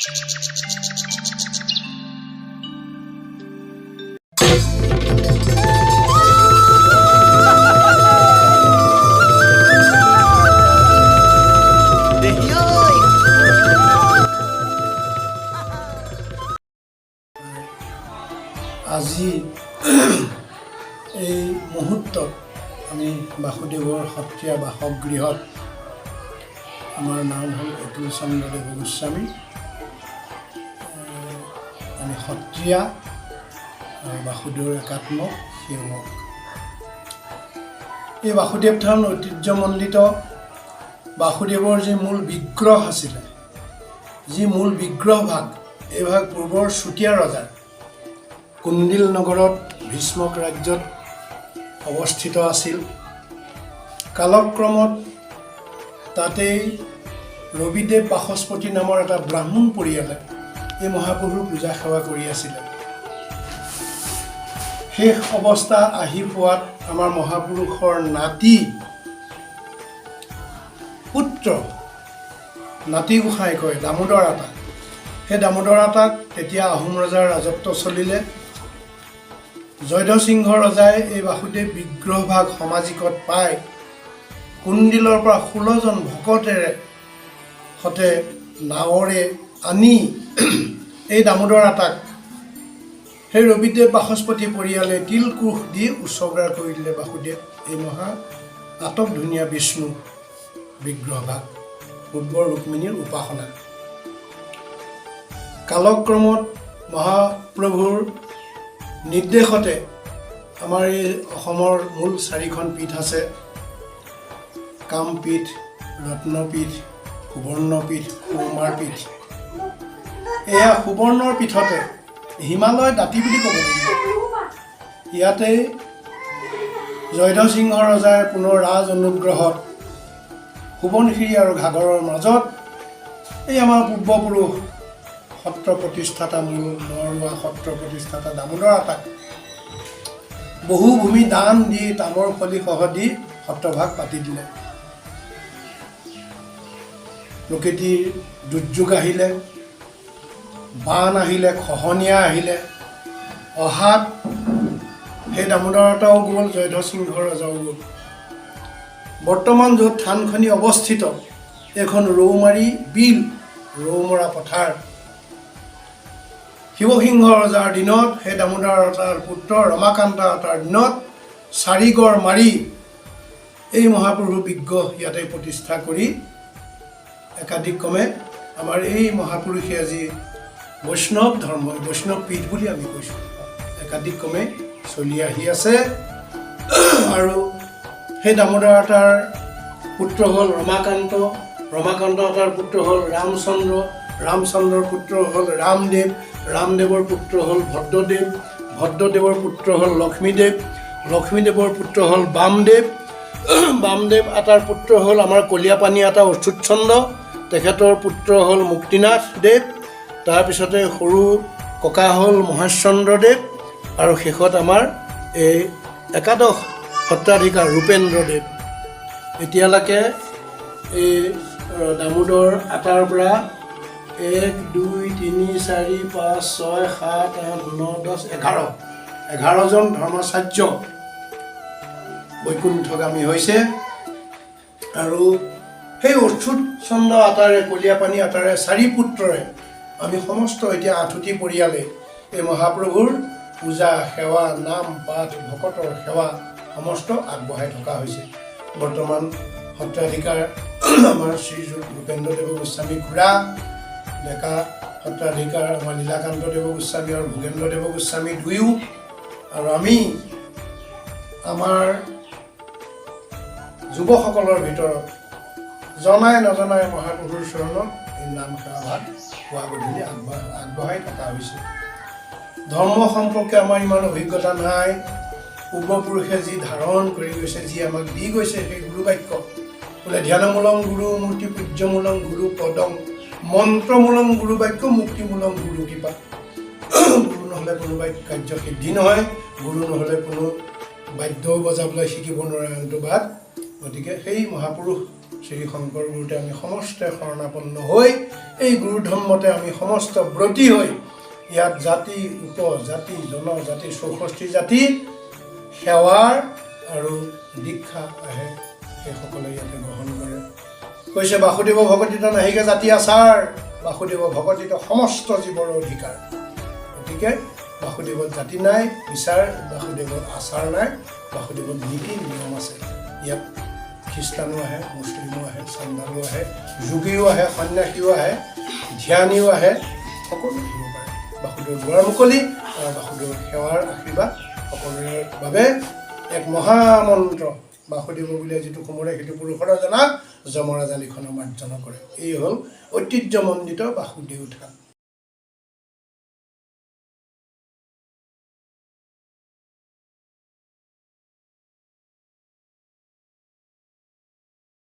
আজি এই মুহূৰ্তত আমি বাসুদেৱৰ সত্ৰীয়া বাসগৃহত আমাৰ নাম হ'ল অতুল চন্দ্ৰ দেৱ গোস্বামী। আমি সত্ৰীয়া বাসুদেৱৰ একাত্ম সেৱক। এই বাসুদেৱ থান ঐতিহ্যমণ্ডিত বাসুদেৱৰ যি মূল বিগ্ৰহ আছিলে, যি মূল বিগ্ৰহ ভাগ, এই ভাগ পূৰ্বৰ চুতীয়া ৰজাৰ কুণ্ডিল নগৰত ভীষ্মক ৰাজ্যত অৱস্থিত আছিল। কালক্ৰমত তাতেই ৰবিদেৱ বাসস্পতি নামৰ এটা ব্ৰাহ্মণ পৰিয়ালে এই মহাপুৰুষৰ পূজা সেৱা কৰি আছিলে। শেষ অৱস্থা আহি পোৱাত আমাৰ মহাপুৰুষৰ নাতি পুত্ৰ, নাতি গোসাঁই কয় দামোদৰ আতাক, সেই দামোদৰ আতাক তেতিয়া আহোম ৰজাৰ ৰাজত্ব চলিলে। জয়ধ্বজ সিংহ ৰজাই এই বাসুদেৱ বিগ্ৰহভাগ সমাজিকত পাই কুণ্ডিলৰ পৰা 16জন ভকতেৰে সতে নাৱৰে আনি এই দামোদৰ আতাক সেই ৰবিদেৱ বাসস্পতি পৰিয়ালে তিলকুশ দি উৎসৰ্গা কৰি দিলে বাসুদেৱ এই মহা আটক ধুনীয়া বিষ্ণু বিগ্ৰহভাগ, পূৰ্বৰ ৰুক্মিণীৰ উপাসনা। কালক্ৰমত মহাপ্ৰভুৰ নিৰ্দেশতে আমাৰ এই অসমৰ মূল 4খন পীঠ আছে, কামপীঠ, ৰত্নপীঠ, সুবৰ্ণপীঠ, সৌমাৰ পীঠ। এয়া সুবৰ্ণৰ পীঠতে হিমালয় দাঁতি বুলি ক'ব লাগিব। ইয়াতে জয়ধ্বজ সিংহ ৰজাই পুনৰ ৰাজ অনুগ্ৰহত সোৱণশিৰি আৰু ঘাগৰৰ মাজত এই আমাৰ পূৰ্বপুৰুষ সত্ৰ প্ৰতিষ্ঠাতা মূল নৰোৱা সত্ৰ প্ৰতিষ্ঠাতা দামোদৰ আতাক বহু ভূমি দান দি তামৰ ফলি সহ দি সত্ৰভাগ পাতি দিলে। প্ৰকৃতিৰ দুৰ্যোগ আহিলে, বান আহিলে, খহনীয়া আহিলে, অহাত সেই দামোদৰ আতাও গ'ল, জয়ধ্বজ সিংহ ৰজাও গ'ল। বৰ্তমান য'ত থানখনি অৱস্থিত এখন ৰৌমাৰী বিল, ৰৌমৰা পথাৰ, শিৱসিংহ ৰজাৰ দিনত সেই দামোদৰ আতাৰ পুত্ৰ ৰমাকান্ত আতাৰ দিনত 4 গড় মাৰি এই মহাপুৰুষ বিগ্ৰহ ইয়াতে প্ৰতিষ্ঠা কৰি একাধিক্ৰমে আমাৰ এই মহাপুৰুষে আজি বৈষ্ণৱ ধৰ্ম, বৈষ্ণৱ পীঠ বুলি আমি কৈছোঁ, একাধিক্ৰমে চলি আহি আছে। আৰু সেই দামোদৰ আতাৰ পুত্ৰ হ'ল ৰমাকান্ত, ৰমাকান্ত আতাৰ পুত্ৰ হ'ল ৰামচন্দ্ৰ, ৰামচন্দ্ৰৰ পুত্ৰ হ'ল ৰামদেৱ, ৰামদেৱৰ পুত্ৰ হ'ল ভদ্ৰদেৱ, ভদ্ৰদেৱৰ পুত্ৰ হ'ল লক্ষ্মীদেৱ, লক্ষ্মীদেৱৰ পুত্ৰ হ'ল বামদেৱ, বামদেৱ আতাৰ পুত্ৰ হ'ল আমাৰ কলীয়াপানী আতা অচ্যুতচন্দ্ৰ, তেখেতৰ পুত্ৰ হ'ল মুক্তিনাথ দেৱ, তাৰপিছতে সৰু ককা হ'ল মহেশচন্দ্ৰদেৱ, আৰু শেষত আমাৰ এই একাদশ সত্ৰাধিকাৰ ৰূপেন্দ্ৰদেৱ। এতিয়ালৈকে এই দামোদৰ আতাৰ পৰা 1 2 3 4 5 6 7 8 9 10 11জন ধৰ্মাচাৰ্য বৈকুণ্ঠগামী হৈছে। আৰু সেই অচ্যুতচন্দ্ৰ আতাৰে, কলীয়াপানী আতাৰে 4 পুত্ৰৰে আমি সমস্ত এতিয়া 8টি পৰিয়ালে এই মহাপ্ৰভুৰ পূজা সেৱা, নাম পাঠ, ভকতৰ সেৱা সমস্ত আগবঢ়াই থকা হৈছে। বৰ্তমান সত্ৰাধিকাৰ আমাৰ শ্ৰীযুত ৰূপেন্দ্ৰদেৱ গোস্বামী খুৰা, ডেকা সত্ৰাধিকাৰ আমাৰ লীলাকান্ত দেৱ গোস্বামী আৰু ভোগেন্দ্ৰদেৱ গোস্বামী দুয়ো, আৰু আমি আমাৰ যুৱসকলৰ ভিতৰত জনাই নজনাই মহাপুৰুষৰ চৰণত এই নাম সেৱা ভাগ পুৱা গধূলি আগবঢ়াই থকা হৈছে। ধৰ্ম সম্পৰ্কে আমাৰ ইমান অভিজ্ঞতা নাই, পূৰ্বপুৰুষে যি ধাৰণ কৰি গৈছে, যি আমাক দি গৈছে সেই গুৰু বাক্য বোলে ধ্যানমূলং গুৰু মূৰ্তি পূজ্যমূলং গুৰু পদং, মন্ত্ৰমূলং গুৰু বাক্য মুক্তিমূলং গুৰু কৃপা। গুৰু নহ'লে কোনো কাৰ্য সিদ্ধি নহয়, গুৰু নহ'লে কোনো বাদ্যও বজাবলৈ শিকিব নোৱাৰে অন্তবাদ। গতিকে সেই মহাপুৰুষ শ্ৰী শংকৰ গুৰুতে আমি সমস্তে শৰণাপন্ন হৈ এই গুৰু ধৰ্মতে আমি সমস্ত ব্ৰতী হৈ ইয়াত জাতি উপজাতি জনজাতি 64 জাতি সেৱাৰ আৰু দীক্ষা আহে সেইসকলে ইয়াতে গ্ৰহণ কৰে কৈছে বাসুদেৱ ভগতিত নাহিকে জাতি আচাৰ বাসুদেৱ ভগতিত সমস্ত জীৱৰ অধিকাৰ গতিকে বাসুদেৱত জাতি নাই বিচাৰ বাসুদেৱত আচাৰ নাই বাসুদেৱত নীতি নিয়ম আছে ইয়াত খ্ৰীষ্টানো আহে মুছলিমো আহে চান্দালো আহে যোগীও আহে সন্ন্যাসীও আহে ধ্যানীও আহে সকলো আহিব পাৰে বাসুদেৱ দুৱাৰ মুকলি আৰু বাসুদেৱৰ সেৱাৰ আশীৰ্বাদ সকলোৰে বাবে এক মহামন্ত্ৰ বাসুদেৱ বুলিয়ে যিটো কোমৰে সেইটো পুৰুষৰ জনা যমৰাজ লিখনৰ মাৰ্জনা কৰে এই হ'ল ঐতিহ্যমণ্ডিত বাসুদেৱ থান